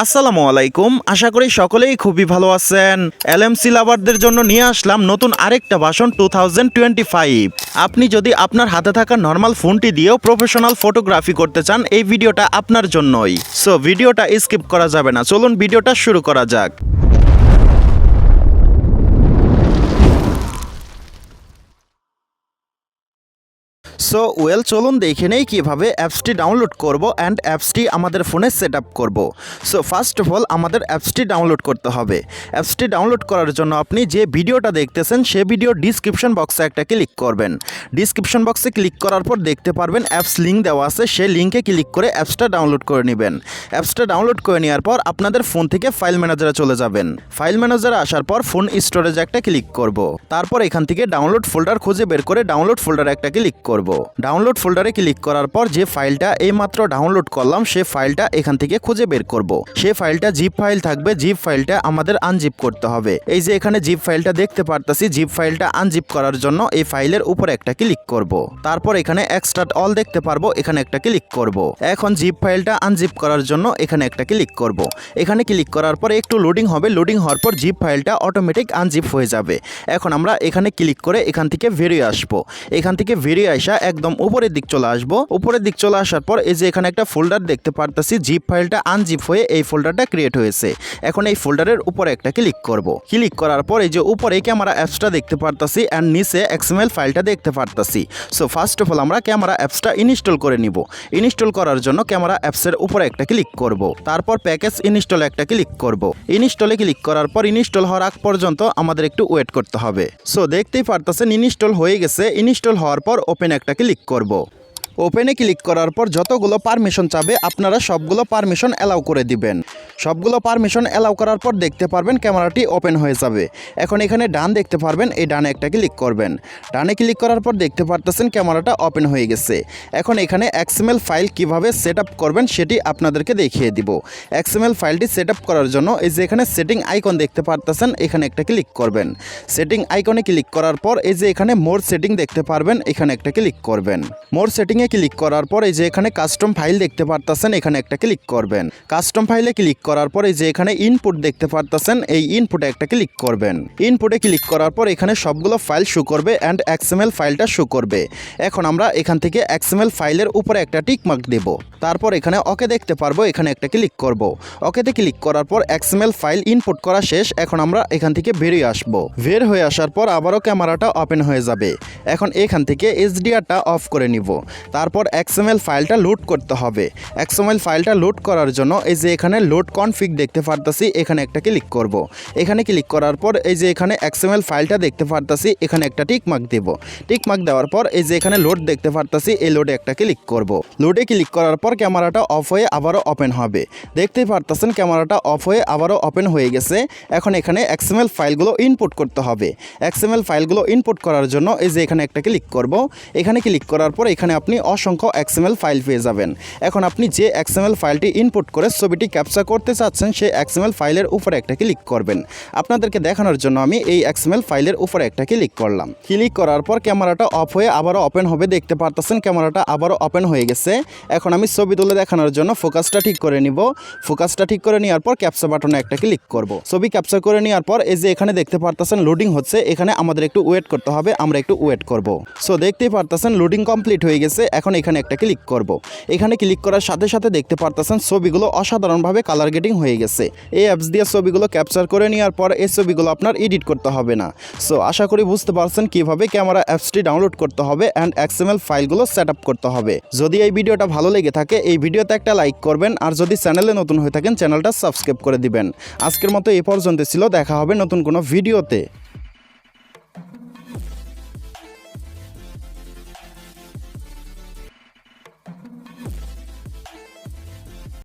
আসসালামু আলাইকুম। আশা করি সকলেই খুবই ভালো আছেন। এলএমসি লাভারদের জন্য নিয়ে আসলাম নতুন আরেকটা ভার্সন 2025। আপনি যদি আপনার হাতে থাকা নর্মাল ফোনটি দিয়েও প্রফেশনাল ফটোগ্রাফি করতে চান, এই ভিডিওটা আপনার জন্যই। সো ভিডিওটা স্কিপ করা যাবে না, চলুন ভিডিওটা শুরু করা যাক। সো চলুন দেখে নেই কীভাবে অ্যাপসটি ডাউনলোড করব অ্যান্ড অ্যাপসটি আমাদের ফোনে সেট আপ করবো। সো ফার্স্ট অফ অল আমাদের অ্যাপসটি ডাউনলোড করতে হবে। অ্যাপসটি ডাউনলোড করার জন্য আপনি যে ভিডিওটা দেখতেছেন সে ভিডিও ডিসক্রিপশন বক্সে একটা ক্লিক করবেন। ডিসক্রিপশন বক্সে ক্লিক করার পর দেখতে পারবেন অ্যাপস লিঙ্ক দেওয়া আছে, সেই লিঙ্কে ক্লিক করে অ্যাপসটা ডাউনলোড করে নেবেন। অ্যাপসটা ডাউনলোড করে নেওয়ার পর আপনাদের ফোন থেকে ফাইল ম্যানেজারে চলে যাবেন। ফাইল ম্যানেজারে আসার পর ফোন স্টোরেজে একটা ক্লিক করব। তারপর এখান থেকে ডাউনলোড ফোল্ডার খুঁজে বের করে ডাউনলোড ফোল্ডারে একটা ক্লিক করব। ডাউনলোড ফোল্ডারে ক্লিক করার পর যে ফাইলটা এইমাত্র ডাউনলোড করলাম সে ফাইলটা এখান থেকে খুঁজে বের করব। সে ফাইলটা জিপ ফাইল থাকবে, জিপ ফাইলটা আমাদের আনজিপ করতে হবে। এই যে এখানে জিপ ফাইলটা দেখতে পারতাছি, জিপ ফাইলটা আনজিপ করার জন্য এই ফাইলের উপরে একটা ক্লিক করব। তারপর এখানে এক্সট্রাক্ট অল দেখতে পারবো, এখানে একটা ক্লিক করব। এখন জিপ ফাইলটা আনজিপ করার জন্য এখানে একটা ক্লিক করব। এখানে ক্লিক করার পর একটু লোডিং হবে, লোডিং হওয়ার পর জিপ ফাইলটা অটোমেটিক আনজিপ হয়ে যাবে। এখন আমরা এখানে ক্লিক করে এখান থেকে বেরিয়ে আসবো। এখান থেকে বেরিয়ে আসা একদম উপরের দিক চলে আসবো। উপরের দিক চলে আসার পর এই যে এখানে একটা ফোল্ডার দেখতে পারতেছি, জিপ ফাইলটা আনজিপ হয়ে এই ফোল্ডারটা ক্রিয়েট হয়েছে। এখন এই ফোল্ডারের উপরে একটা ক্লিক করব। ক্লিক করার পর এই যে উপরে ক্যামেরা অ্যাপসটা দেখতে পারতেছি অ্যান্ড নিচে এক্সএমএল ফাইলটা দেখতে পারতেছি। সো ফার্স্ট অফ অল আমরা ক্যামেরা অ্যাপসটা ইনস্টল করে নিব। ইনস্টল করার জন্য ক্যামেরা অ্যাপসের উপরে একটা ক্লিক করব। তারপর প্যাকেজ ইনস্টলে একটা ক্লিক করব। ইনস্টলে ক্লিক করার পর ইনস্টল হওয়ার আগ পর্যন্ত আমাদের একটু ওয়েট করতে হবে। সো দেখতেই পারতেছেন ইনস্টল হয়ে গেছে। ইনস্টল হওয়ার পর ওপেন একটা ক্লিক করব। ওপেনে ক্লিক করার পর যতগুলো পারমিশন চাবে আপনারা সবগুলো পারমিশন অ্যালাউ করে দিবেন। সবগুলো পারমিশন অ্যালাউ করার পর দেখতে পারবেন ক্যামেরাটি ওপেন হয়ে যাবে। এখন এখানে ডান দেখতে পারবেন, এই ডানে একটা ক্লিক করবেন। ডানে ক্লিক করার পর দেখতে পারতেছেন ক্যামেরাটা ওপেন হয়ে গেছে। এখন এখানে এক্সএমএল ফাইল কিভাবে সেট আপ করবেন সেটি আপনাদেরকে দেখিয়ে দিব। এক্সএমএল ফাইলটি সেট আপ করার জন্য এই যে এখানে সেটিং আইকন দেখতে পারতেছেন, এখানে একটা ক্লিক করবেন। সেটিং আইকনে ক্লিক করার পর এই যে এখানে মোর সেটিং দেখতে পারবেন, এখানে একটা ক্লিক করবেন। মোর সেটিংয়ে ক্লিক করার পর এই যে এখানে কাস্টম ফাইল দেখতে পারতেছেন, এখানে একটা ক্লিক করবেন। কাস্টম ফাইলে ক্লিক করার পর এই যে এখানে ইনপুট দেখতে পারতেছেন, এই ইনপুটে একটা ক্লিক করবেন। ইনপুটে ক্লিক করার পর এখানে সবগুলো ফাইল শো করবে অ্যান্ড এক্সএমএল ফাইলটা শো করবে। এখন আমরা এখান থেকে এক্সএমএল ফাইলের উপরে একটা টিক মার্ক দেব। তারপর এখানে ওকে দেখতে পারবো, এখানে একটা ক্লিক করব। ওকেতে ক্লিক করার পর এক্সএমএল ফাইল ইনপুট করা শেষ। এখন আমরা এখান থেকে বেরিয়ে আসবো। বের হয়ে আসার পর আবারও ক্যামেরাটা ওপেন হয়ে যাবে। এখন এখান থেকে এইচডিআরটা অফ করে নিব। তারপর এক্সএমএল ফাইলটা লোড করতে হবে। এক্সএমএল ফাইলটা লোড করার জন্য এই যে এখানে লোড কনফিগ দেখতে পারতাছি, এখানে একটা ক্লিক করব। এখানে ক্লিক করার পর এই যে এখানে এক্সএমএল ফাইলটা দেখতে পারতাছি, এখানে একটা টিক মার্ক দেব। টিক মার্ক দেওয়ার পর এই যে এখানে লোড দেখতে পারতাছি, এই লোডে একটা ক্লিক করব। লোডে ক্লিক করার পর ক্যামেরাটা অফ হয়ে আবারও ওপেন হবে। দেখতেই পারতেছেন ক্যামেরাটা অফ হয়ে আবারও ওপেন হয়ে গেছে। এখন এখানে এক্সএমএল ফাইলগুলো ইনপুট করতে হবে। এক্সএমএল ফাইলগুলো ইনপুট করার জন্য এই যে এখানে একটা ক্লিক করব। এখানে ক্লিক করার পর এখানে আপনি অসংখ্য এক্সএমএল ফাইল পেয়ে যাবেন। এখন আপনি যে এক্সএমএল ফাইলটি ইনপুট করে ছবিটি ক্যাপচার করতে চাচ্ছেন সেই এক্সএমএল ফাইলের উপরে একটা ক্লিক করবেন। আপনাদেরকে দেখানোর জন্য আমি এই এক্সএমএল ফাইলের উপরে একটা ক্লিক করলাম। ক্লিক করার পর ক্যামেরাটা অফ হয়ে আবারও ওপেন হবে। দেখতে পারতেছেন ক্যামেরাটা আবারও ওপেন হয়ে গেছে। এখন আমি ছবি তুলে দেখানোর জন্য ফোকাসটা ঠিক করে নিব। ফোকাসটা ঠিক করে নেওয়ার পর ক্যাপচার বাটনে একটা ক্লিক করব। ছবি ক্যাপচার করে নেওয়ার পর এই যে এখানে দেখতে পারতেছেন লোডিং হচ্ছে, এখানে আমাদের একটু ওয়েট করতে হবে, আমরা একটু ওয়েট করব। সো দেখতেই পারতেছেন লোডিং কমপ্লিট হয়ে গেছে। এখন এখানে একটা ক্লিক করব। এখানে ক্লিক করার সাথে সাথে দেখতে পারতেছেন ছবিগুলো অসাধারণভাবে কালার গ্রেডিং হয়ে গেছে। এই অ্যাপস দিয়ে ছবিগুলো ক্যাপচার করে নেওয়ার পর এই ছবিগুলো আপনার এডিট করতে হবে না। সো আশা করি বুঝতে পারছেন কিভাবে ক্যামেরা অ্যাপসটি ডাউনলোড করতে হবে অ্যান্ড এক্সএমএল ফাইলগুলো সেট আপ করতে হবে। যদি এই ভিডিওটা ভালো লেগে থাকে এই ভিডিওতে একটা লাইক করবেন, আর যদি চ্যানেলে নতুন হয়ে থাকেন চ্যানেলটা সাবস্ক্রাইব করে দিবেন। আজকের মতো এই পর্যন্ত ছিল, দেখা হবে নতুন কোনো ভিডিওতে।